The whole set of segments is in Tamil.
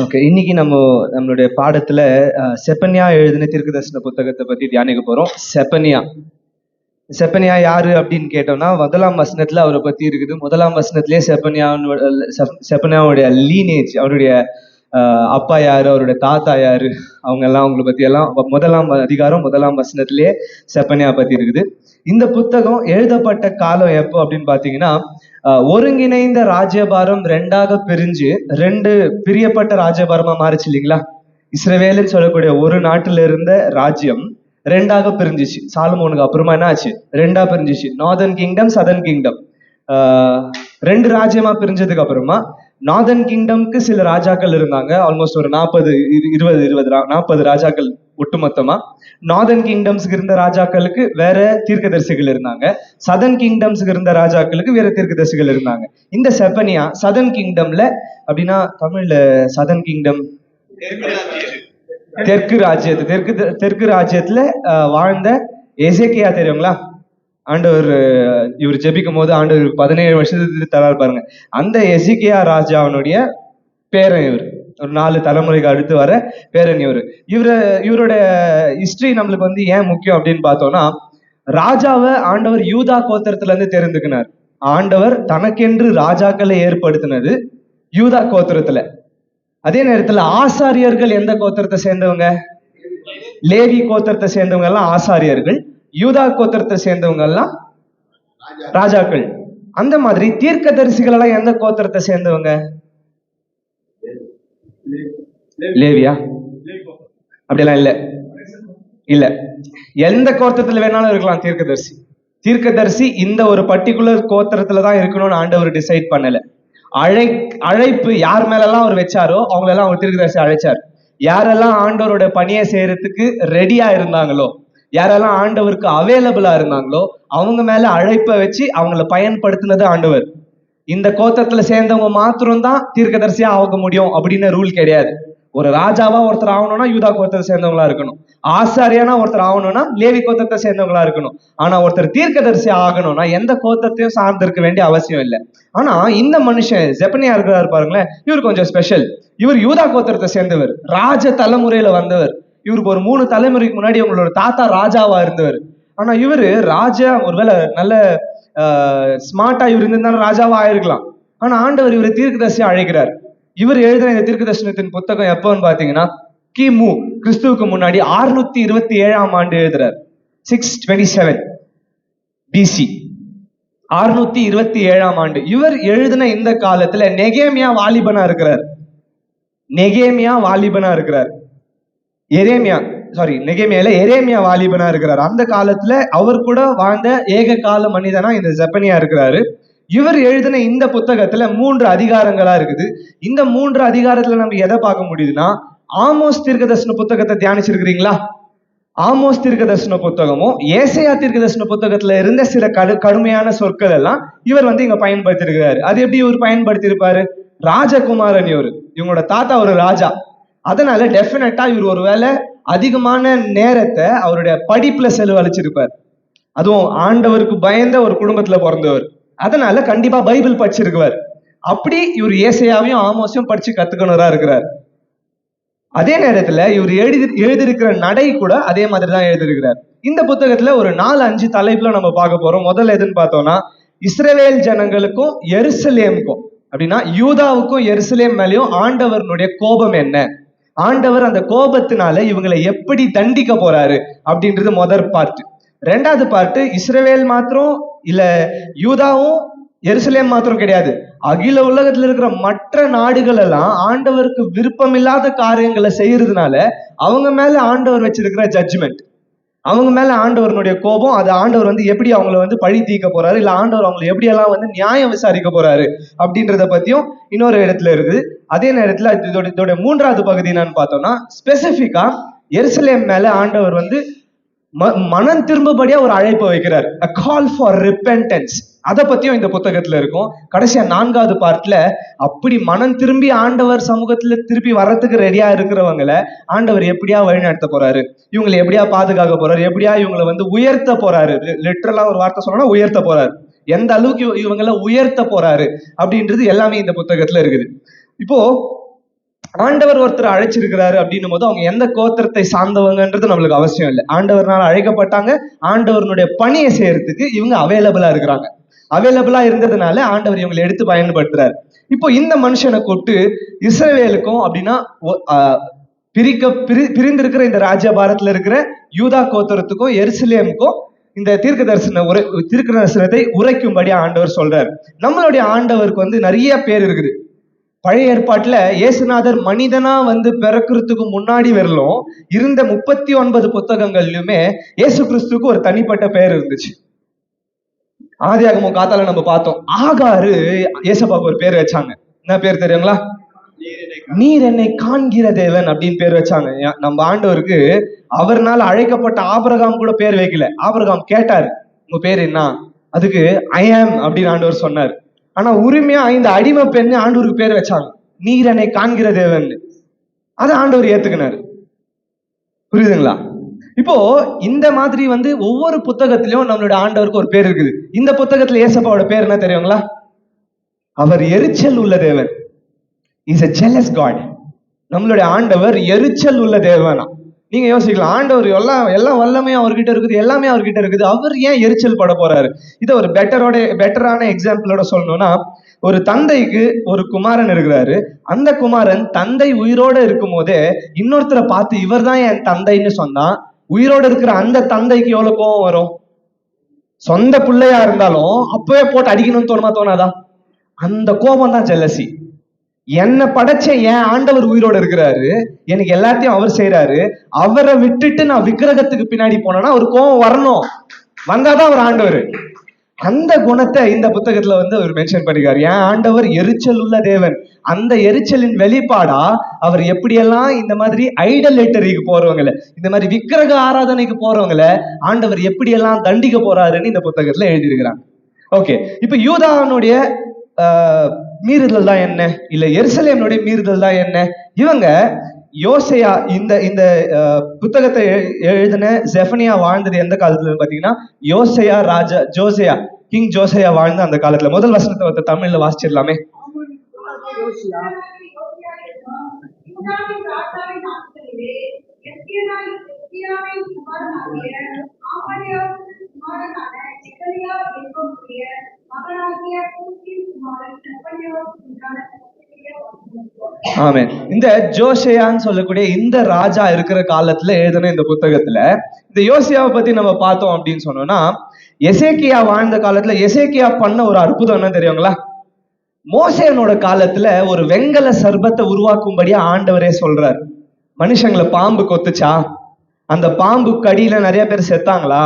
ஓகே, இன்னைக்கு நம்மளுடைய பாடத்துல செப்பனியா எழுதின தீர்க்கதரிசன புத்தகத்தை பத்தி தியானிக்க போறோம். செப்பனியா யாரு அப்படின்னு கேட்டோம்னா, முதலாம் வசனத்துல அவரை பத்தி இருக்குது. முதலாம் வசனத்திலேயே செப்பனியாவுடைய லீனேஜ், அவருடைய அப்பா யாரு, அவருடைய தாத்தா யாரு, அவங்களை பத்தி எல்லாம் முதலாம் அதிகாரம் முதலாம் வசனத்திலேயே செப்பனியா பத்தி இருக்குது. இந்த புத்தகம் எழுதப்பட்ட காலம் எப்போ அப்படின்னு பாத்தீங்கன்னா, ஒருங்கிணைந்த ராஜ்யபாரம் ரெண்டாக பிரிஞ்சு ரெண்டு பிரியப்பட்ட ராஜ்யபாரமா மாறிச்சு இல்லைங்களா. இஸ்ரவேல்னு சொல்லக்கூடிய ஒரு நாட்டுல இருந்த ராஜ்யம் ரெண்டாக பிரிஞ்சிச்சு. சாலமோனுக்கு அப்புறமா என்ன ஆச்சு? ரெண்டா பிரிஞ்சிச்சு. Northern kingdom, southern kingdom. ரெண்டு ராஜ்யமா பிரிஞ்சதுக்கு அப்புறமா நார்தர்ன் கிங்டம்க்கு சில ராஜாக்கள் இருந்தாங்க. ஆல்மோஸ்ட் ஒரு 40 ராஜாக்கள் ஒட்டுமொத்தமா. நார்தர்ன் கிங்டம்ஸ்க்கு இருந்த ராஜாக்களுக்கு வேற தீர்க்கதரிசிகள் இருந்தாங்க. சதர்ன் கிங்டம்ஸ்க்கு இருந்த ராஜாக்களுக்கு வேற தீர்க்கதரிசிகள் இருந்தாங்க. இந்த செப்பனியா சதர்ன் கிங்டம்ல, அப்படின்னா தமிழ்ல சதர்ன் கிங்டம் தெற்கு ராஜ்யத்துல வாழ்ந்த எசேக்கியா தெரியுங்களா? ஆண்டவர் இவர் ஜெபிக்கும் போது ஆண்டவர் 17 வருஷத்துக்கு தராரு பாருங்க. அந்த எசேக்கியா ராஜாவனுடைய பேரன் இவர். ஒரு 4 தலைமுறைக்கு அடுத்து வர பேரன் இவரோட ஹிஸ்டரி நம்மளுக்கு ஏன் முக்கியம் அப்படின்னு பார்த்தோம்னா, ராஜாவை ஆண்டவர் யூதா கோத்திரத்துல இருந்து தெரிந்துக்கினார். ஆண்டவர் தனக்கென்று ராஜாக்களை ஏற்படுத்தினது யூதா கோத்திரத்துல. அதே நேரத்துல ஆசாரியர்கள் எந்த கோத்திரத்தை சேர்ந்தவங்க? லேவி கோத்திரத்தை சேர்ந்தவங்க எல்லாம் ஆசாரியர்கள். யூதா கோத்திரத்தை சேர்ந்தவங்க எல்லாம் ராஜாக்கள். அந்த மாதிரி தீர்க்கதரிசிகள் எல்லாம் எந்த கோத்திரத்தை சேர்ந்தவங்க? லேவியா? அப்படியெல்லாம் இல்ல. எந்த கோத்திரத்துல வேணாலும் இருக்கலாம் தீர்க்கதரிசி இந்த ஒரு பர்டிகுலர் கோத்திரத்துலதான் இருக்கணும்னு ஆண்டவர் டிசைட் பண்ணல. அழைப்பு யார் மேலெல்லாம் அவர் வச்சாரோ அவங்களெல்லாம் அவர் தீர்க்கதரிசி அழைச்சார். யாரெல்லாம் ஆண்டவரோட பணியை செய்யறதுக்கு ரெடியா இருந்தாங்களோ, யாரெல்லாம் ஆண்டவருக்கு அவைலபிளா இருந்தாங்களோ அவங்க மேல அழைப்பை வச்சு அவங்கள பயன்படுத்தினது ஆண்டவர். இந்த கோத்திரத்துல சேர்ந்தவங்க மாத்திரம்தான் தீர்க்கதரிசியா ஆக முடியும் அப்படின்னு ரூல் கிடையாது. ஒரு ராஜாவா ஒருத்தர் ஆகணும்னா யூதா கோத்திரத்தை சேர்ந்தவங்களா இருக்கணும். ஆசாரியானா ஒருத்தர் ஆகணும்னா லேவி கோத்திரத்தை சேர்ந்தவங்களா இருக்கணும். ஆனா ஒருத்தர் தீர்க்கதரிசி ஆகணும்னா எந்த கோத்திரத்தையும் சார்ந்திருக்க வேண்டிய அவசியம் இல்லை. ஆனா இந்த மனுஷன் செப்பனியா இருக்கிறாரு பாருங்களேன், இவர் கொஞ்சம் ஸ்பெஷல். இவர் யூதா கோத்திரத்தை சேர்ந்தவர், ராஜ தலைமுறையில வந்தவர். இவருக்கு ஒரு 3 தலைமுறைக்கு முன்னாடி உங்களோட தாத்தா ராஜாவா இருந்தவர். ஆனா இவரு ராஜா, ஒருவேளை நல்ல ஸ்மார்ட்டா இவர் இருந்தாலும் ராஜாவா ஆயிருக்கலாம். ஆனா ஆண்டவர் இவரை தீர்க்கதரிசியா அழைக்கிறார். இவர் எழுதின இந்த தீர்க்கதரிசனத்தின் புத்தகம் எப்போன்னு பாத்தீங்கன்னா, கிமு கிறிஸ்துவுக்கு முன்னாடி 627ஆம் ஆண்டு எழுதுறார். 627 BC, 627ஆம் ஆண்டு. இவர் எழுதின இந்த காலத்துல நெகேமியா வாலிபனா இருக்கிறார். எரேமியா வாலிபனா இருக்கிறார். அந்த காலத்துல அவர் கூட வாழ்ந்த ஏக கால மனிதனா இந்த செப்பனியா இருக்கிறாரு. இவர் எழுதின இந்த புத்தகத்துல 3 அதிகாரங்களா இருக்குது. இந்த 3 அதிகாரத்துல நம்ம எதை பார்க்க முடியுதுன்னா, ஆமோஸ் தீர்க்கதரிசன புத்தகத்தை தியானிச்சிருக்கிறீங்களா? ஆமோஸ் தீர்க்கதரிசன புத்தகமும் ஏசாயா தீர்க்கதரிசன புத்தகத்துல இருந்த சில கடுமையான சொற்கள் எல்லாம் இவர் இங்க பயன்படுத்தி இருக்கிறாரு. அது எப்படி இவர் பயன்படுத்தி இருப்பாரு? ராஜகுமாரன் இவங்களோட தாத்தா ஒரு ராஜா. அதனால டெஃபினட்டா இவர் ஒருவேளை அதிகமான நேரத்தை அவருடைய படிப்புல செலவழிச்சிருப்பார். அதுவும் ஆண்டவருக்கு பயந்த ஒரு குடும்பத்துல பிறந்தவர். அதனால கண்டிப்பா பைபிள் படிச்சிருக்குவார். அப்படி இவர் ஏசாயாவையும் ஆமோஸையும் படிச்சு கத்துக்கணுறா இருக்கிறார். அதே நேரத்துல இவர் எழுதியிருக்கிற நடை கூட அதே மாதிரிதான் எழுதியிருக்கிறார். இந்த புத்தகத்துல ஒரு 4-5 தலைப்புல நம்ம பார்க்க போறோம். முதல்ல எதுன்னு பார்த்தோம்னா, இஸ்ரவேல் ஜனங்களுக்கும் எருசலேமுக்கும், அப்படின்னா யூதாவுக்கும் எருசலேம் மேலேயும் ஆண்டவருடைய கோபம் என்ன, ஆண்டவர் அந்த கோபத்தினால இவங்களை எப்படி தண்டிக்க போறாரு அப்படின்றது முதல் பார்ட். 2வது பார்ட், இஸ்ரவேல் மாத்திரம் இல்ல யூதாவும் எருசலேம் மாத்திரம் கிடையாது, அகில உலகத்துல இருக்கிற மற்ற நாடுகள் எல்லாம் ஆண்டவருக்கு விருப்பம் இல்லாத காரியங்களை செய்யறதுனால அவங்க மேல ஆண்டவர் வச்சிருக்கிற ஜட்ஜ்மெண்ட், அவங்க மேல ஆண்டவருடைய கோபம், அது ஆண்டவர் எப்படி அவங்களை பழி தீர்க்க போறாரு, இல்ல ஆண்டவர் அவங்களை எப்படியெல்லாம் நியாயம் விசாரிக்க போறாரு அப்படின்றத பத்தியும் இன்னொரு இடத்துல இருக்குது. அதே நேரத்துல இதோட 3வது பகுதி என்னன்னு பார்த்தோம்னா, ஸ்பெசிபிக்கா எருசலேம் மேல ஆண்டவர் மனம் திரும்பபடியா ஒரு அழைப்பை வைக்கிறார், a call for repentance. அதை பத்தியும் இந்த புத்தகத்துல இருக்கும். கடைசியா 4வது பார்ட்ல அப்படி மனம் திரும்பி ஆண்டவர் சமூகத்துல திருப்பி வர்றதுக்கு ரெடியா இருக்கிறவங்களை ஆண்டவர் எப்படியா வழி நடத்த போறாரு, இவங்களை எப்படியா பாதுகாக்க போறாரு, எப்படியா இவங்களை உயர்த்த போறாரு. லிட்டரலா ஒரு வார்த்தை சொல்லணும்னா உயர்த்த போறாரு. எந்த அளவுக்கு இவங்களை உயர்த்த போறாரு அப்படின்றது எல்லாமே இந்த புத்தகத்துல இருக்குது. இப்போ ஆண்டவர் ஒருத்தர் அழைச்சிருக்கிறாரு அப்படின்னும் போது அவங்க எந்த கோத்திரத்தை சார்ந்தவங்கன்றது நம்மளுக்கு அவசியம் இல்லை. ஆண்டவர்னால அழைக்கப்பட்டாங்க, ஆண்டவருடைய பணியை செய்யறதுக்கு இவங்க அவைலபிளா இருக்கிறாங்க. அவைலபிளா இருந்ததுனால ஆண்டவர் இவங்களை எடுத்து பயன்படுத்துறாரு. இப்போ இந்த மனுஷனை கூப்பிட்டு இஸ்ரவேலுக்கும் அப்படின்னா பிரிந்திருக்கிற இந்த ராஜ்யபாரத்துல இருக்கிற யூதா கோத்திரத்துக்கும் எருசலேமுக்கும் இந்த தீர்க்க தரிசனத்தை உரைக்கும்படி ஆண்டவர் சொல்றாரு. நம்மளுடைய ஆண்டவருக்கு வந்து நிறைய பேர் இருக்குது. பழைய ஏற்பாட்டுல இயேசுநாதர் மனிதனா வந்து பிறக்கிறதுக்கு முன்னாடி வரலும் இருந்த 39 புத்தகங்கள்லயுமே இயேசு கிறிஸ்துக்கு ஒரு தனிப்பட்ட பெயர் இருந்துச்சு. ஆதியாகமம் காத்தால நம்ம பார்த்தோம். ஆகாரு ஏசப்பாவுக்கு ஒரு பேர் வச்சாங்க. என்ன பேர் தெரியுங்களா? நீர் என்னை காண்கிற தேவன் அப்படின்னு பேர் வச்சாங்க. நம்ம ஆண்டவருக்கு அவர்னால அழைக்கப்பட்ட ஆபிரகாம் கூட பேர் வைக்கல. ஆபிரகாம் கேட்டாரு, உங்க பேர் என்ன? அதுக்கு ஐ ஆம் அப்படின்னு ஆண்டவர் சொன்னார். ஆனா உரிமையா இந்த அடிமை பெண்ணு ஆண்டவருக்கு பேர் வச்சாங்க, நீர் என்னை காண்கிற தேவன். அதை ஆண்டவர் ஏத்துக்கினாரு. புரியுதுங்களா? இப்போ இந்த மாதிரி வந்து ஒவ்வொரு புத்தகத்திலயும் நம்மளுடைய ஆண்டவருக்கு ஒரு பேர் இருக்குது. இந்த புத்தகத்துல ஏசப்பாவோட பேர் என்ன தெரியுங்களா? அவர் எரிச்சல் உள்ள தேவன். Is a jealous God. நம்மளுடைய ஆண்டவர் எரிச்சல் உள்ள தேவனா. நீங்க யோசிக்கலாம், ஆண்டவர் எல்லாம் வல்லமையும் அவர்கிட்ட இருக்குது, எல்லாமே அவர்கிட்ட இருக்குது, அவர் ஏன் எரிச்சல் பட போறாரு? இதை ஒரு பெட்டரான எக்ஸாம்பிளோட சொல்லணும்னா, ஒரு தந்தைக்கு ஒரு குமாரன் இருக்கிறாரு. அந்த குமாரன் தந்தை உயிரோட இருக்கும் போதே இன்னொருத்தரை பார்த்து இவர் தான் என் தந்தைன்னு சொன்னா உயிரோட இருக்கிற அந்த தந்தைக்கு எவ்வளவு கோபம் வரும்? சொந்த பிள்ளையா இருந்தாலும் அப்பவே போட்டு அடிக்கணும்னு தோணாதா? அந்த கோபம் தான் ஜெலசி. என்னை படைச்ச என் ஆண்டவர் உயிரோட இருக்கிறாரு, எனக்கு எல்லாத்தையும் அவர் செய்யறாரு, அவரை விட்டுட்டு நான் விக்கிரகத்துக்கு பின்னாடி போனேன்னா ஒரு கோபம் வரணும், வந்தாதான் அவர் ஆண்டவர். அந்த குணத்தை இந்த புத்தகத்துல வந்து அவர் மென்ஷன் பண்ணிருக்காரு. என் ஆண்டவர் எரிச்சல் உள்ள தேவன். அந்த எரிச்சலின் வெளிப்பாடா அவர் எப்படியெல்லாம் இந்த மாதிரி ஐடலேட்டரிக்கு போறவங்களை, இந்த மாதிரி விக்கிரக ஆராதனைக்கு போறவங்களை ஆண்டவர் எப்படியெல்லாம் தண்டிக்க போறாருன்னு இந்த புத்தகத்துல எழுதியிருக்கிறாங்க. ஓகே, இப்ப யூதானுடைய மீறுதல் தான் என்ன, இல்ல எருசலேமுடைய மீறுதல் தான் என்ன? இவங்க யோசையா இந்த புத்தகத்தை எழுதின செஃபனியா வாழ்ந்தது எந்த காலத்துல பாத்தீங்கன்னா, ஜோசையா கிங் ஜோசையா வாழ்ந்த அந்த காலத்துல. முதல் வசனத்தை வந்து தமிழ்ல வாசிச்சிடலாமே. ஆமென். இந்த ஜோசியான்னு சொல்லக்கூடிய இந்த ராஜா இருக்கிற காலத்துல எழுதின இந்த புத்தகத்துல இந்த யோசியாவை பத்தி நம்ம பார்த்தோம் அப்படின்னு சொன்னோம்னா, எசேக்கியா வாழ்ந்த காலத்துல எசேக்கியா பண்ண ஒரு அற்புதம் என்ன தெரியுங்களா? மோசேனோட காலத்துல ஒரு வெங்கல சர்பத்தை உருவாக்கும்படியா ஆண்டவரே சொல்றாரு. மனுஷங்களை பாம்பு கொத்துச்சா, அந்த பாம்பு கடியில நிறைய பேர் செத்தாங்களா?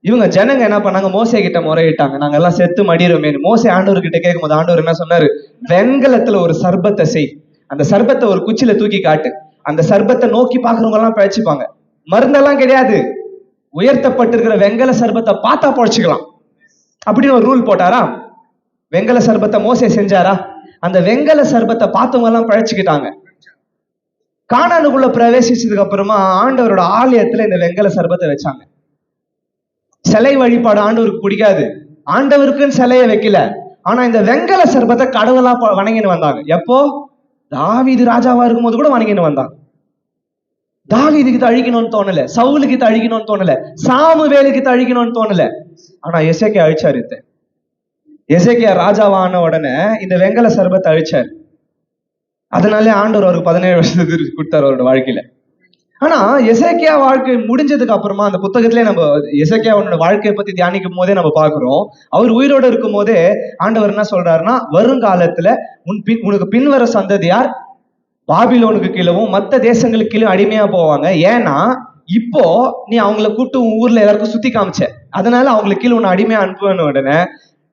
இவங்க ஜனங்க என்ன பண்ணாங்க, மோசே கிட்ட முறையிட்டாங்க, நாங்க எல்லாம் செத்து மடிறோமே. மோசே ஆண்டவர் கிட்ட கேட்கும் போது ஆண்டவர் என்ன சொன்னாரு? வெண்கலத்துல ஒரு சர்பத்தை செய், அந்த சர்பத்தை ஒரு குச்சியில தூக்கி காட்டு, அந்த சர்பத்தை நோக்கி பாக்குறவங்க எல்லாம் பழச்சுப்பாங்க. மருந்தெல்லாம் கிடையாது, உயர்த்தப்பட்டிருக்கிற வெங்கல சர்பத்தை பார்த்தா பழச்சுக்கலாம் அப்படின்னு ஒரு ரூல் போட்டாரா? வெங்கல சர்பத்தை மோசே செஞ்சாரா? அந்த வெங்கல சர்பத்தை பார்த்தவங்க எல்லாம் பழச்சுக்கிட்டாங்க. கானானுக்குள்ள பிரவேசிச்சதுக்கு அப்புறமா ஆண்டவரோட ஆலயத்துல இந்த வெங்கல சர்பத்தை வச்சாங்க. சிலை வழிபாடு ஆண்டவருக்கு பிடிக்காது, ஆண்டவருக்குன்னு சிலையை வைக்கல. ஆனா இந்த வெங்கல சர்பத்தை கடவுளா வணங்கின்னு வந்தாங்க. எப்போ? தாவீது ராஜாவா இருக்கும் போது கூட வணங்கின்னு வந்தாங்க. தாவீதுக்கு அழிக்கணும்னு தோணல, சவுலுக்கு அழிக்கணும்னு தோணல, சாமுவேலுக்கு அழிக்கணும்னு தோணல. ஆனா எசேக்கியா அழிச்சாரு. எசேக்கியா ராஜாவான உடனே இந்த வெங்கல சர்பத்தை அழிச்சாரு. அதனாலே ஆண்டவர் அவருக்கு 17 வருஷத்துக்கு கொடுத்தாரு அவரோட வாழ்க்கையில. ஆனா எசேக்கியா வாழ்க்கை முடிஞ்சதுக்கு அப்புறமா அந்த புத்தகத்திலே நம்ம எசேக்கியாவோட வாழ்க்கையை பத்தி தியானிக்கும் போதே நம்ம பாக்குறோம், அவர் உயிரோடு இருக்கும் போதே ஆண்டவர் என்ன சொல்றாருன்னா, வருங்காலத்துல உனக்கு பின்வர சந்ததியார் பாபிலோனுக்கு கீழவும் மற்ற தேசங்களுக்கு கீழே அடிமையா போவாங்க. ஏன்னா இப்போ நீ அவங்கள கூப்பிட்டு உன் ஊர்ல எல்லாருக்கும் சுத்தி காமிச்ச, அதனால அவங்களுக்கு கீழே உன்னை அடிமையா அனுப்புவேன்னு உடனே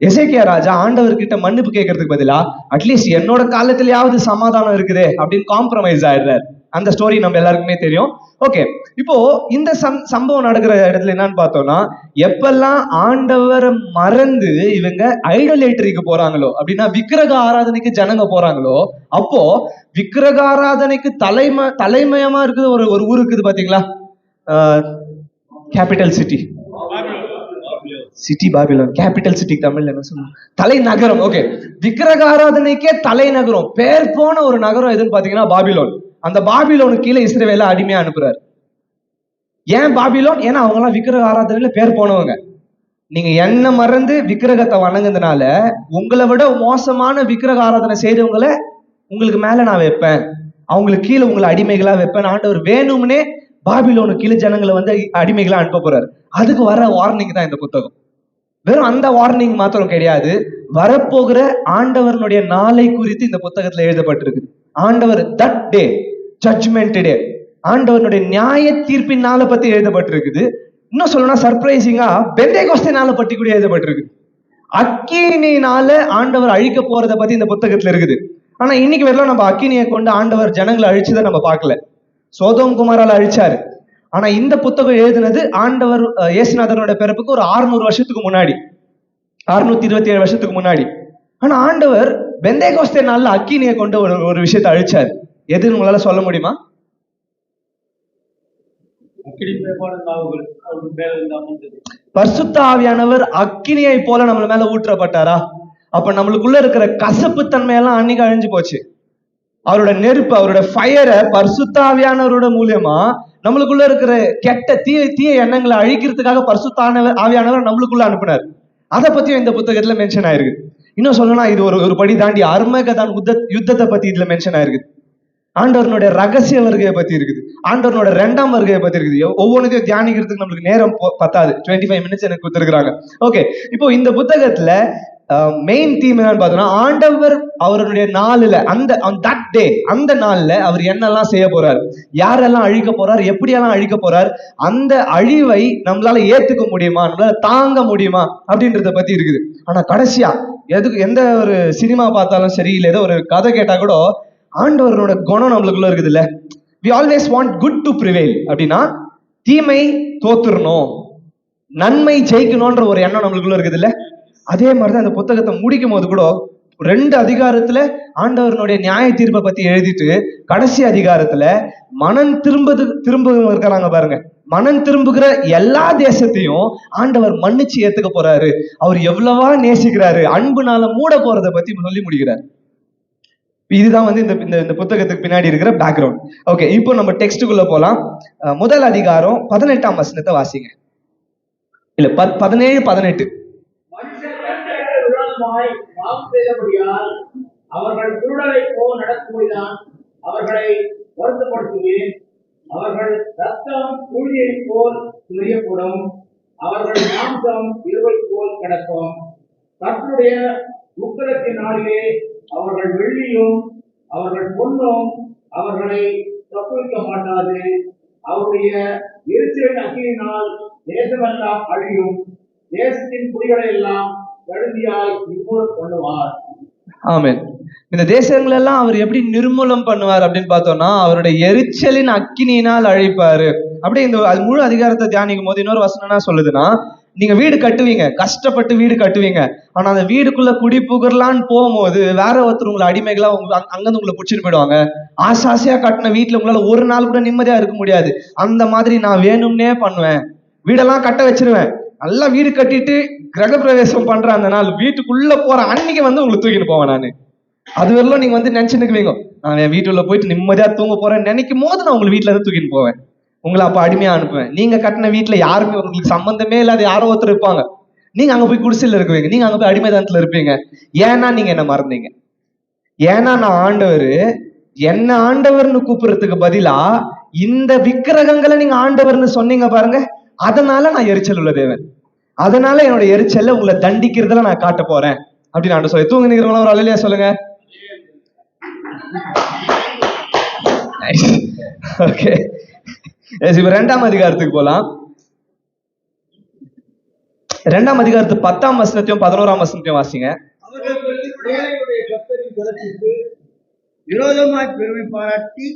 எசேக்கியா ராஜா ஆண்டவர்கிட்ட மன்னிப்பு கேட்கறதுக்கு பதிலா அட்லீஸ்ட் என்னோட காலத்திலேயாவது சமாதானம் இருக்குதே அப்படின்னு காம்ப்ரமைஸ் ஆயிடுறாரு. அந்த ஸ்டோரி நம்ம எல்லாருக்குமே தெரியும். ஓகே, இப்போ இந்த சம்பவம் நடக்கிற இடத்துல என்னன்னு பார்த்தோம்னா, எப்பெல்லாம் ஆண்டவரை மறந்து இவங்க ஐடலேட்டரிக்கு போறாங்களோ, அப்படின்னா விக்கிரக ஆராதனைக்கு ஜனங்க போறாங்களோ, அப்போ விக்கிரக ஆராதனைக்கு தலைமையமா இருக்குது ஒரு ஊர் இருக்குது பாத்தீங்களா? Capital city city Babylon, capital city தமிழ்ல என்ன சொல்லுவோம், தலைநகரம். ஓகே, விக்கிரக ஆராதனைக்கே தலைநகரம், பேர் போன ஒரு நகரம் எதுன்னு பாத்தீங்கன்னா பாபிலோன். அந்த பாபிலோனுக்கு கீழே இஸ்ரவேலை அடிமையா அனுப்புறாரு. ஏன் பாபிலோன்? ஏன்னா அவங்க எல்லாம் விக்கிரக ஆராதனையில பேர் போனவங்க. நீங்க என்ன மறந்து விக்கிரகத்தை வணங்குறதுனால உங்களை விட மோசமான விக்கிரக ஆராதனை செய்தவங்களை உங்களுக்கு மேல நான் வைப்பேன், அவங்களுக்கு கீழே உங்களை அடிமைகளா வைப்பேன். ஆண்டவர் வேணும்னே பாபிலோனுக்கு கீழே ஜனங்களை வந்து அடிமைகளா அனுப்ப போறாரு. அதுக்கு வர வார்னிங் தான் இந்த புத்தகம். வெறும் அந்த வார்னிங் மாத்திரம் கிடையாது, வரப்போகிற ஆண்டவருடைய நாளை குறித்து இந்த புத்தகத்துல எழுதப்பட்டிருக்கு. ஆண்டவர் தட் டே, ஜட்ஜ்மெண்ட் டே, ஆண்டவருடைய நியாய தீர்ப்பின் நாளை பத்தி எழுதப்பட்டிருக்குது. இன்னும் சொல்லணும்னா சர்ப்ரைசிங்கா பெந்தேகோஸ்தே நாளை பத்தி கூட எழுதப்பட்டிருக்கு. அக்கினியினால ஆண்டவர் அழிக்க போறதை பத்தி இந்த புத்தகத்துல இருக்குது. ஆனா இன்னைக்கு வரலாம் நம்ம அக்கினியை கொண்டு ஆண்டவர் ஜனங்களை அழிச்சுதான் நம்ம பார்க்கல. சோதோம் குமாரால அழிச்சாரு. ஆனா இந்த புத்தகம் எழுதினது ஆண்டவர் இயேசுநாதரோட பிறப்புக்கு ஒரு 600 வருஷத்துக்கு முன்னாடி, 627 வருஷத்துக்கு முன்னாடி. ஆனா ஆண்டவர் பெந்தேகோஸ்தே நாள்ல அக்கினியை கொண்டு ஒரு விஷயத்தை அழிச்சாரு. எதுன்னு உங்களால சொல்ல முடியுமா? பரிசுத்த ஆவியானவர் அக்கினியை போல நம்ம மேல ஊற்றப்பட்டாரா? அப்ப நம்மளுக்குள்ள இருக்கிற கசப்பு தன்மையெல்லாம் அன்னைக்கு அழிஞ்சு போச்சு. அவரோட நெருப்பு, அவரோட ஃபயரை பரிசுத்த ஆவியானவரோட மூலியமா நம்மளுக்குள்ள இருக்கிற கெட்ட தீய எண்ணங்களை அழிக்கிறதுக்காக பரிசுத்த ஆவியானவர் நம்மளுக்குள்ள அனுப்பினார். அதை பத்தியும் இந்த புத்தகத்துல மென்ஷன் ஆயிருக்கு. இன்னும் சொல்லணும்னா இது ஒரு படி தாண்டி அர்மகதான் யுத்தத்தை பத்தி இதுல மென்ஷன் ஆயிருக்கு. ஆண்டவனுடைய ரகசிய வருகையை பத்தி இருக்குது, ஆண்டவனோட 2ஆம் வருகையை பத்தி இருக்குது. ஒவ்வொன்றையும் தியானிக்கிறதுக்கு நம்மளுக்கு நேரம் பத்தாது. 25 மினிட்ஸ் எனக்கு கொடுத்துருக்காங்க. ஓகே, இப்போ இந்த புத்தகத்துல மெயின் தீம் என்னன்னு பார்த்தோம்னா, ஆண்டவர் அவருடைய நாளில் அந்த நாள்ல அவர் என்னெல்லாம் செய்ய போறார், யாரெல்லாம் அழிக்க போறார், எப்படியெல்லாம் அழிக்க போறார், அந்த அழிவை நம்மளால ஏத்துக்க முடியுமா, நம்மளால தாங்க முடியுமா அப்படின்றத பத்தி இருக்குது. ஆனா கடைசியா எந்த ஒரு சினிமா பார்த்தாலும் சரி, இல்லை ஏதோ ஒரு கதை கேட்டா கூட ஆண்டவரோட குணம் நம்மளுக்குள்ள இருக்குது இல்ல. we always want good to prevail. அப்படின்னா தீமை தோத்துறணும், நன்மை ஜெயிக்கணும்ன்ற ஒரு எண்ணம் நம்மளுக்குள்ள இருக்குது இல்ல. அதே மாதிரிதான் இந்த புத்தகத்தை முடிக்கும் போது கூட 2 அதிகாரத்துல ஆண்டவருடைய நியாய தீர்ப்பை பத்தி எழுதிட்டு கடைசி அதிகாரத்துல மனம் திரும்ப இருக்கிறாங்க பாருங்க. மனம் திரும்புகிற எல்லா தேசத்தையும் ஆண்டவர் மன்னிச்சு ஏத்துக்க போறாரு, அவர் எவ்வளவா நேசிக்கிறாரு, அன்புனால மூட போறதை பத்தி சொல்லி முடிக்கிறார். இதுதான் வந்து இந்த புத்தகத்துக்கு பின்னாடி இருக்கிற பேக்ரவுண்ட். ஓகே, இப்போ நம்ம டெக்ஸ்டுக்குள்ள போலாம். முதல் அதிகாரம் 18ஆம் வசனத்தை வாசிங்க. இல்ல 17, 18. அவர்கள் குருடரை போல் நடக்கும்போதுதான் அவர்களை வருத்தப்படுத்துவேன். அவர்கள் ரத்தம் கூலியை போல் தெரியப்படும், அவர்கள் மாம்சம் இருவை போல் கிடக்கும். கர்த்தருடைய உக்கிரத்தின் நாளிலே அவர்கள் வெள்ளியும் அவர்கள் பொன்னும் அவர்களை தப்புவிக்க மாட்டாது. அவருடைய எரிச்சலின் அக்கினியினால் தேசமெல்லாம் அழியும், தேசத்தின் குடிகளை எல்லாம் கழுதியாய் நிர்மூலம் பண்ணுவார். ஆமென். இந்த தேசங்கள் எல்லாம் அவர் எப்படி நிர்மூலம் பண்ணுவார் அப்படின்னு பார்த்தோம்னா, அவருடைய எரிச்சலின் அக்கினியினால் அழிப்பாரு. அப்படியே இந்த முழு அதிகாரத்தை தியானிக்கும் போது இன்னொரு வசனம்னா சொல்லுதுன்னா, நீங்க வீடு கட்டுவீங்க, கஷ்டப்பட்டு வீடு கட்டுவீங்க. ஆனா அந்த வீடுக்குள்ள குடி புகழலான்னு போகும்போது வேற ஒருத்தர் உங்களை அடிமைகளா அங்கிருந்து உங்களை பிடிச்சிட்டு போயிடுவாங்க. ஆசாசியா கட்டின வீட்டுல உங்களால ஒரு நாள் கூட நிம்மதியா இருக்க முடியாது. அந்த மாதிரி நான் வேணும்னே பண்ணுவேன், வீடெல்லாம் கட்ட வச்சிருவேன். நல்லா வீடு கட்டிட்டு கிரக பிரவேசம் பண்ற அந்த நாள் வீட்டுக்குள்ள போற அன்னைக்கு வந்து உங்களுக்கு தூக்கிட்டு போவேன் நானு. அது வரலாம் நீங்க வந்து நினைச்சுக்குவீங்க, நான் என் வீட்டுக்குள்ள போயிட்டு நிம்மதியா தூங்க போறேன் நினைக்கும் போது நான் உங்களுக்கு வீட்டுல இருந்து தூக்கிட்டு போவேன், உங்களை அப்ப அடிமையா அனுப்புவேன். நீங்க கட்டின வீட்டுல யாருமே உங்களுக்கு சம்பந்தமே இல்லாத யாரோ ஒருத்தர் இருப்பாங்க, நீங்க அங்க போய் குடிசையில இருக்குவீங்க, நீங்க அங்க போய் அடிமைதானத்துல இருப்பீங்க. ஏன்னா நீங்க என்ன மறந்தீங்க. ஏன்னா நான் ஆண்டவர், என்ன ஆண்டவர்னு கூப்பிடுறதுக்கு பதிலா இந்த விக்கிரகங்களை நீங்க ஆண்டவர்னு சொன்னீங்க பாருங்க, அதனால நான் எரிச்சல் உள்ள தேவன், அதனால என்னோட எரிச்சல்ல உங்களை தண்டிக்கிறதுல நான் காட்ட போறேன் அப்படின்னு ஆண்டு சொல்லி தூங்க நிக்கிறவங்கள ஒரு அல்லையா சொல்லுங்க. ஓகே, இப்ப 2ஆம் அதிகாரத்துக்கு போலாம். 2ஆம் அதிகாரத்து 10ஆம் வசனத்தையும் 11ஆம் வசனத்தையும் வாசிங்க. விரோதமாய் பெருமை பாராட்டி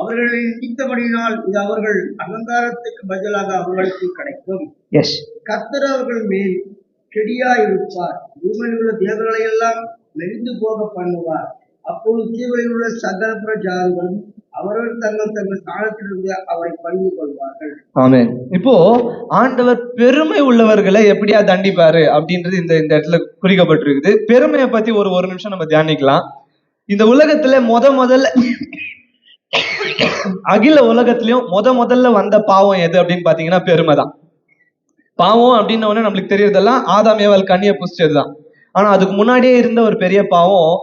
அவர்களை நினைத்தபடியினால் இது அவர்கள் அகங்காரத்துக்கு பதிலாக அவர்களுக்கு கிடைக்கும். கர்த்தர் அவர்கள் மேல் செடியாய் இருப்பார், பூமியில் உள்ள தேவர்களை எல்லாம் மெலிந்து போக பண்ணுவார். அப்பொழுது தீவுகளில் உள்ள சகல புற ஜாதிகளும் அவர்கள் தங்கள் தங்கள் ஸ்தானத்திலிருந்து அவரை பணிந்து கொள்வார்கள். ஆமென். இப்போ ஆண்டவர் பெருமை உள்ளவர்களை எப்படியா தண்டிப்பாரு அப்படின்றது இந்த இந்த இடத்துல குறிக்கப்பட்டிருக்குது. பெருமையை பத்தி ஒரு நிமிஷம் நம்ம தியானிக்கலாம். இந்த உலகத்துல முதல்ல அகில உலகத்திலயும் முதல்ல வந்த பாவம் எது அப்படின்னு பாத்தீங்கன்னா பெருமை தான். பாவம் அப்படின்ன உடனே நம்மளுக்கு தெரியறதெல்லாம் ஆதாம் ஏவாள் கண்ணியை புசிச்சதுதான். ஆனா அதுக்கு முன்னாடியே இருந்த ஒரு பெரிய பாவம்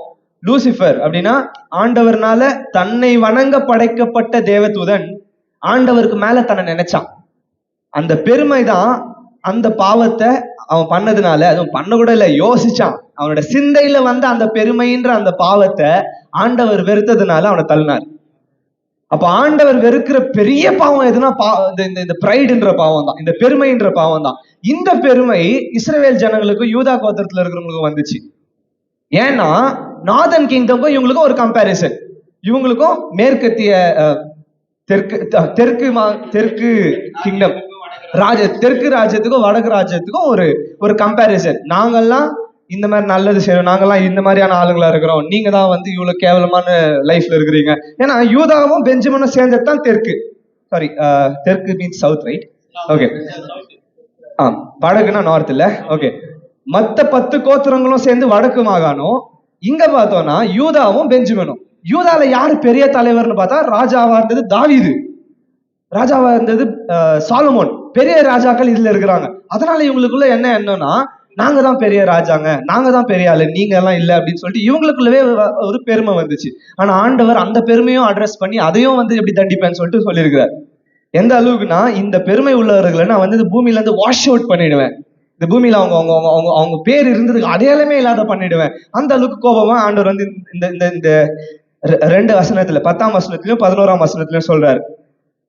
லூசிஃபர். அப்படின்னா ஆண்டவர்னால தன்னை வணங்க படைக்கப்பட்ட தேவதூதன் ஆண்டவருக்கு மேல தன்னை நினைச்சான். அந்த பெருமை தான் அந்த பாவத்தை அவன் பண்ணதுனால, அதுவும் பண்ண கூட இல்ல, யோசிச்சான். அவனோட சிந்தையில வந்த அந்த பெருமைன்ற அந்த பாவத்தை ஆண்டவர் வெறுத்ததுனால அவனை தள்ளினார். அப்ப ஆண்டவர் வெறுக்கிற பெரிய பாவம் எதுனா இந்த பிரைடுன்ற பாவம் தான், இந்த பெருமைன்ற பாவம் தான். இந்த பெருமை இஸ்ரவேல் ஜனங்களுக்கும் யூதா கோத்திரத்துல இருக்கிறவங்களுக்கும் வந்துச்சு. ஏன்னா நார்தர்ன் கிங்டம்க்கும் இவங்களுக்கும் ஒரு கம்பேரிசன், இவங்களுக்கும் மேற்கத்திய தெற்கு கிங்டம் தெற்கு ராஜ்யத்துக்கும் வடக்கு ராஜ்யத்துக்கும் ஒரு கம்பேரிசன். நாங்கெல்லாம் இந்த மாதிரி நல்லது செய்யறோம், நாங்கெல்லாம் இந்த மாதிரியான ஆளுங்களா இருக்கிறோம், நீங்க தான் வந்து இவ்வளவு கேவலமான லைஃப்ல இருக்கிறீங்க. ஏன்னா யூதாவும் பெஞ்சமினும் சேர்ந்தது தான் தெற்கு. சாரி, தெற்கு மீன்ஸ் சவுத், ரைட்? ஓகே. வடக்குன்னா நார்த் இல்ல. ஓகே. மத்த 10 கோத்திரங்களும் சேர்ந்து வடக்கு மாகாணம். இங்க பார்த்தோம்னா யூதாவும் பெஞ்சமினும். யூதால யாரு பெரிய தலைவர்னு பார்த்தா ராஜாவா இருந்தது தாவீது, ராஜாவா இருந்தது சாலமோன். பெரிய ராஜாக்கள் இதுல இருக்கிறாங்க. அதனால இவங்களுக்குள்ள என்னன்னா நாங்க தான் பெரிய ராஜாங்க, நாங்க தான் பெரிய ஆளு, நீங்க எல்லாம் இல்ல அப்படின்னு சொல்லிட்டு இவங்களுக்குள்ளவே ஒரு பெருமை வந்துச்சு. ஆனா ஆண்டவர் அந்த பெருமையும் அட்ரஸ் பண்ணி அதையும் வந்து எப்படி தண்டிப்பேன்னு சொல்லிட்டு சொல்லியிருக்கிறார். எந்த அளவுக்குன்னா இந்த பெருமை உள்ளவர்களை நான் வந்து இந்த பூமியில இருந்து வாஷ் அவுட் பண்ணிடுவேன், இந்த பூமியில அவங்க அவங்க அவங்க அவங்க பேர் இருந்ததுக்கு அடையாளமே இல்லாத பண்ணிடுவேன். அந்த அளவுக்கு கோபமா ஆண்டவர் வந்து இந்த 2 வசனத்துல 10ஆம் வசனத்திலயும் 11ஆம் வசனத்திலயும் சொல்றாரு.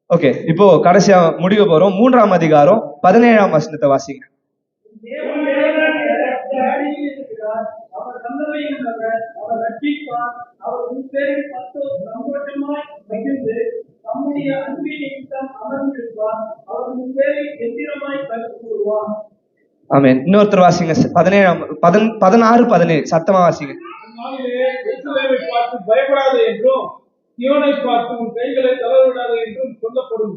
ஓகே, இப்போ கடைசியா முடிவு போறோம். 3ஆம் அதிகாரம் 17ஆம் வசனத்தை வாசிங்க. ஆமென். இன்னொருத்தர் வாசிங்க. 16 17 சத்தமா வாசிங்க. பயப்படாது என்றும் சீயோனை பார்த்து உன் கைகளை தளரவிடாது என்றும் சொல்லப்படும்.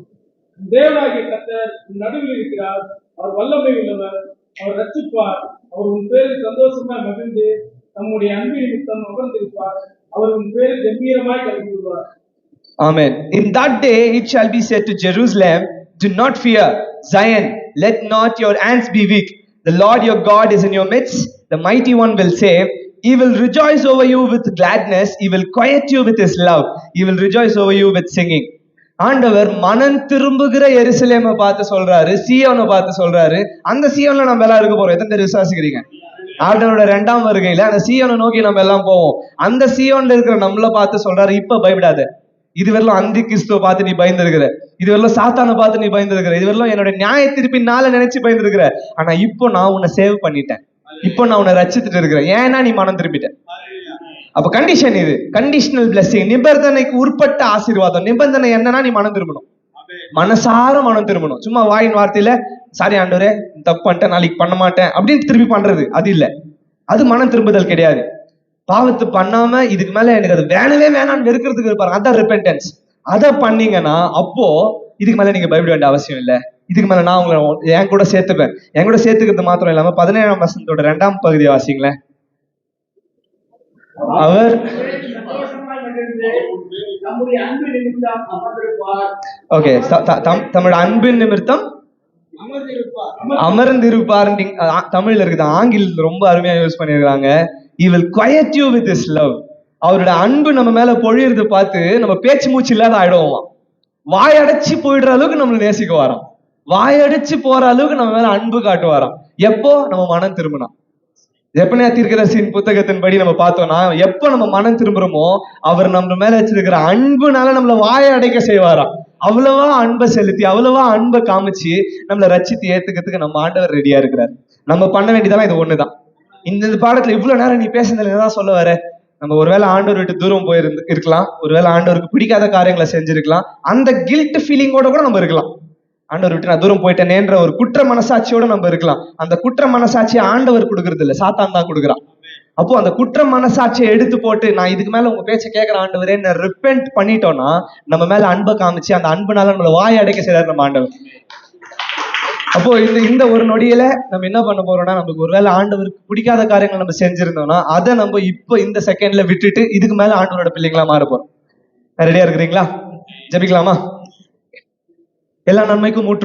தேவனாகிய கர்த்தர் நடுவில் இருக்கிறார், அவர் வல்லமை உள்ளவர், அவர் ரட்சிப்பார், அவர் உன் பேரில் சந்தோஷமாய் மகிழ்ந்து நம்முடைய அன்பு நிமித்தம் அமர்ந்திருப்பார், அவர் உன் பேரில் கம்பீரமாய் கலந்து கொள்வார். Amen. In that day it shall be said to Jerusalem, do not fear, Zion, let not your hands be weak. The Lord your God is in your midst, the mighty one will save. He will rejoice over you with gladness, he will quiet you with his love, he will rejoice over you with singing. ஆண்டவர் மனம் திரும்புகிற எருசலேமை பார்த்து சொல்றாரு, சீயோனை பார்த்து சொல்றாரு. அந்த சீயோன்ல நம்ம எல்லாம் இருக்க போறோம். எத்தனை பேர் விசுவாசிக்கிறீங்க? ஆண்டவரோட 2ஆம் வருகையில அந்த சீயோனை நோக்கி நம்ம எல்லாம் போவோம். அந்த சீயோன்ல இருக்கிற நம்மள பார்த்து சொல்றாரு, இப்ப பயப்படாத. இதுவரையிலும் அந்தி கிறிஸ்துவ பார்த்து நீ பயந்துருக்கிற, இதுவரையிலும் சாத்தானை பார்த்து நீ பயந்துருக்கிற, இதுவரையிலும் என்னோட நியாய திருப்பினால நினைச்சு பயந்துருக்கிற. ஆனா இப்போ நான் உன்னை சேவ் பண்ணிட்டேன், இப்போ நான் உன்னை ரச்சித்துட்டு இருக்கிறேன். ஏன்னா நீ மனம் திரும்பிட்ட. அப்ப கண்டிஷன் இது, கண்டிஷனல் பிளெஸிங், நிபந்தனைக்கு உட்பட்ட ஆசீர்வாதம். நிபந்தனை என்னன்னா நீ மனம் திரும்பணும், மனசார மனம் திரும்பணும். சும்மா வாயின் வார்த்தையில சாரி ஆண்டவரே தப்பு பண்ணிட்டேன், நாளைக்கு பண்ண மாட்டேன் அப்படின்னு திருப்பி பண்றது அது இல்ல, அது மனம் திரும்புதல் கிடையாது. பாவத்து பண்ணாம இதுக்கு மேல எனக்கு அது வேணவே வேணான்னு வெறுக்கிறதுக்கு இருப்பாங்க, அதான் ரிப்பென்டன்ஸ். அதை பண்ணீங்கன்னா அப்போ இதுக்கு மேல நீங்க பயப்பட வேண்டிய அவசியம் இல்லை. இதுக்கு மேல நான் உங்களை என் கூட சேர்த்துப்பேன். என் கூட சேர்த்துக்கிறது மாத்திரம் இல்லாம 17ஆம் வசனத்தோட 2ஆம் பகுதியை வாசிங்களேன். அவர் ஓகே, தம்மோட அன்பின் நிமித்தம் அமர்ந்திருப்பார். தமிழ்ல இருக்குது, ஆங்கிலத்துல ரொம்ப அருமையா யூஸ் பண்ணிருக்காங்க. He will quiet you with his love. அவரோட அன்பு நம்ம மேல பொழியறது பார்த்து நம்ம பேச்சு மூச்சு இல்லாத ஆயிடுவோம். வாயடைச்சு போயிடுற அளவுக்கு நம்மளை நேசிக்க வரோம், வாயடிச்சு போற அளவுக்கு நம்ம மேல அன்பு காட்டுவாராம். எப்போ நம்ம மனம் திரும்பினா. எப்பனையா தீர்க்கதரிசியின் புத்தகத்தின்படி நம்ம பார்த்தோம்னா, எப்போ நம்ம மனம் திரும்புறோமோ அவர் நம்ம மேல வச்சிருக்கிற அன்புனால நம்மள வாய அடைக்க செய்வாராம். அவ்வளவா அன்பை செலுத்தி, அவ்வளவா அன்பை காமிச்சு நம்மளை ரச்சித்து ஏத்துக்கிறதுக்கு நம்ம ஆண்டவர் ரெடியா இருக்கிறார். நம்ம பண்ண வேண்டியதெல்லாம் இது ஒண்ணுதான். இந்த பாடத்துல இவ்வளவு நேரம் நீ பேசுனதுல என்னதான் சொல்ல வர? நம்ம ஒருவேளை ஆண்டவர் விட்டு தூரம் இருக்கலாம், ஒருவேளை ஆண்டவருக்கு பிடிக்காத காரியங்களை செஞ்சிருக்கலாம், அந்த கில்ட் ஃபீலிங்கோட கூட நம்ம இருக்கலாம். ஆண்டவர் விட்டு நான் தூரம் போயிட்டேனேன்ற ஒரு குற்ற மனசாட்சியோட நம்ம இருக்கலாம். அந்த குற்ற மனசாட்சியை ஆண்டவர் கொடுக்கறது இல்லை, சாத்தான் தான் கொடுக்குறான். அப்போ அந்த குற்ற மனசாட்சியை எடுத்து போட்டு நான் இதுக்கு மேல உங்க பேச்ச கேட்கிற ஆண்டவரே ரிப்பெண்ட் பண்ணிட்டோம்னா நம்ம மேல அன்பை காமிச்சு அந்த அன்புனால நம்மள வாய் அடைக்க செய்யறாரு நம்ம ஆண்டவர். அப்போ இந்த ஒரு நொடியில நம்ம என்ன பண்ண போறோம்னா, நமக்கு ஒருவேளை ஆண்டவருக்கு பிடிக்காத காரியங்கள் நம்ம செஞ்சிருந்தோம்னா அதை நம்ம இப்போ இந்த செகண்ட்ல விட்டுட்டு இதுக்கு மேல ஆண்டவரோட பிள்ளைங்களா மாற போறோம். ரெடியா இருக்கிறீங்களா? ஜெபிக்கலாமா? எல்லா நன்மைக்கும் ஊற்றும்